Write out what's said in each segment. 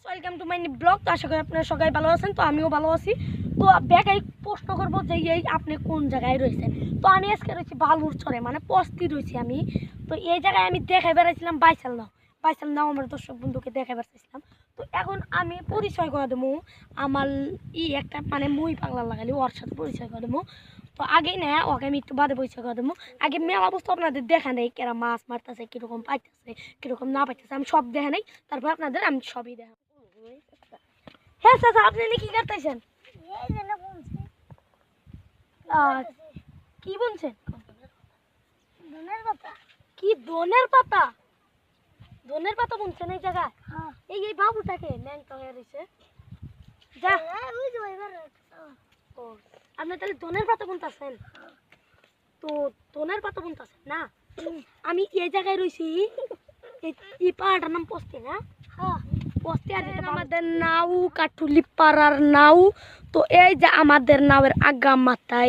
Welcome to my new blog. তো আশা করি আপনারা সবাই ভালো আছেন। তো আমিও ভালো আছি। তো ব্যাগাই প্রশ্ন করবো যে এই আপনি কোন জায়গায় রয়েছেন। তো আমি আজকে রয়েছি বালুর চরে, মানে পস্তি রয়েছি আমি। তো এই জায়গায় আমি দেখাই বেড়াইছিলাম বাইসাল নাও আমার দর্শক বন্ধুকে দেখাই বেড়াইছিলাম। তো এখন আমি পরিচয় করে দেবো আমার একটা মানে মুই পাগলা লাগালি ওর সাথে পরিচয় করে দেবো। তো আগেই না ওকে আমি একটু বাদে পরিচয় করে দেবো। আগে মেলা বস্তু আপনাদের দেখা নেই, কেরা মাছ মারতেছে, কীরকম পাইতেছে, কীরকম না পাইতেছে, আমি সব দেখা নেই। তারপর আপনাদের আমি সবই দেখাবো। হ্যাঁ চাচা, আপনি কি করতেছেন? কি বলছেন? কি দনের পাতা? দনের পাতা বুনছেন এই জায়গায়? এই বাবুটাকে ন্যাংটা হয়ে রয়েছে যা। আপনি তাহলে দনের পাতা বুনতেছেন? তো দনের পাতা বুনতেছেন না? আমি এই জায়গায় রয়েছি, এই পাহাড়টার নাম পস্তি না? পস্তি। আর আমাদের নাও কাঠুলি পাড়ার নাও। তো এই যে আমাদের নাওয়ের আগা মাথা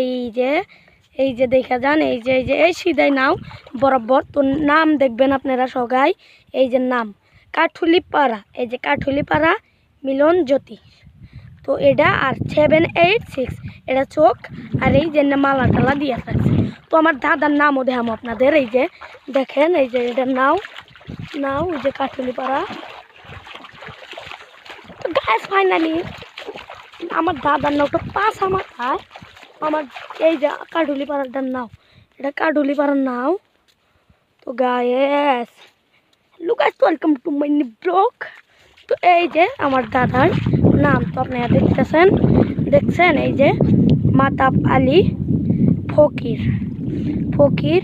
এই যে দেখা যান, এই যে এই সিধাই নাও বরাবর। তো নাম দেখবেন আপনারা সবাই, এই যে নাম কাঠুলি পাড়া, এই যে কাঠুলি পাড়া মিলন জ্যোতি। তো এটা আর 786 এটা চোখ, আর এই যে মালা টালা দিয়ে রাখছে। তো আমার দাদার নামও দেখামো আপনাদের, এই যে দেখেন, এই যে এটা নাও এই যে কাঠুলি পাড়া। তো গ্যাস ফাইনালি আমার দাদার নাওটা পাঁচ মাথায়, আমার এই যে কাঠুলি পাড়ার নাও, এটা কাঠুলি পাড়ার নাও। তো guys Lucas, welcome to my new blog. তো এই যে আমার দাদার নাম তো আপনারা দেখছেন, এই যে মাতাব আলী ফকির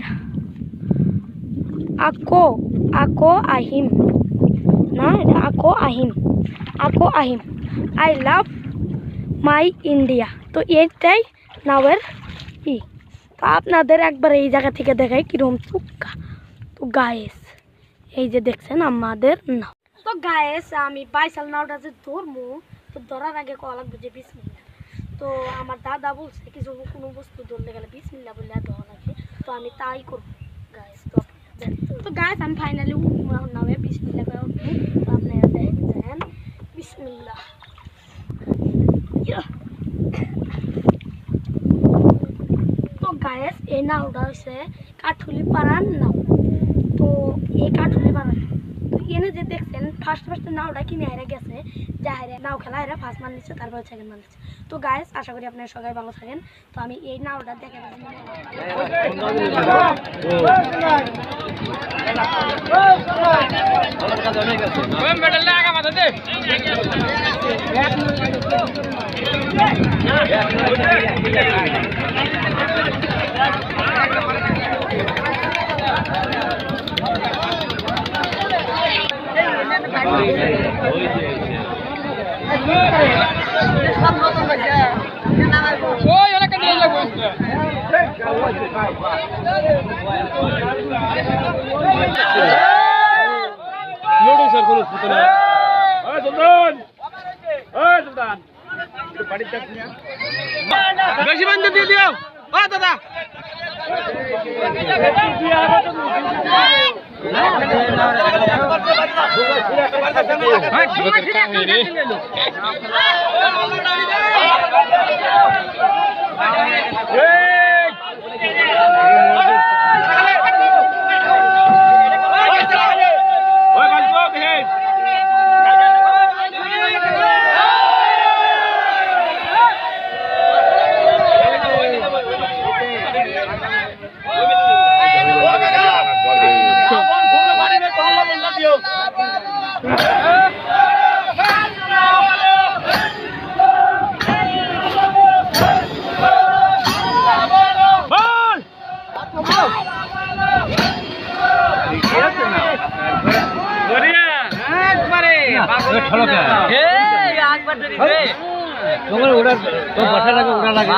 আকো আহিম না, এটা আকো আহিম আই লাভ মাই ইন্ডিয়া। তো এইটাই নাওয়ের তো আপনাদের একবার এই জায়গা থেকে দেখাই কিরকম চুক্কা। তো গায়েস এই যে দেখছেন আমাদের নাও। তো গায়েস আমি বাইসাল নাওটা যে ধরবো, তো ধরার আগে কয়া লাগবে যে বিসমিল্লাহ। তো আমার দাদা বলছে কোনো বস্তু ধরলে গেলে বিসমিল্লাহ বললে ধরা লাগে। তো আমি তাই করবো গায়েস। তো গায়েস আমি ফাইনালি নামে বিসমিল্লাহ করে উঠবো। তো আপনারা দেখেন বিসমিল্লাহ। তো গায়েস এই নাওটা হচ্ছে কাঠুলি পাড়ার নাও। তো এই কাঠুলি পাড়া তো এনে যে দেখছেন ফার্স্ট নাওটা কিনে হারে গেছে, যা হারে নাও খেলা হারে ফার্স্ট মান নিচ্ছে, তারপর সেকেন্ড মান নিচ্ছে। তো গায়েস আশা করি আপনারা সবাই ভালো থাকেন। তো আমি এই নাওটা দেখে বেশি বান্ধব দিয়ে দিও দাদা। ওরা লাগে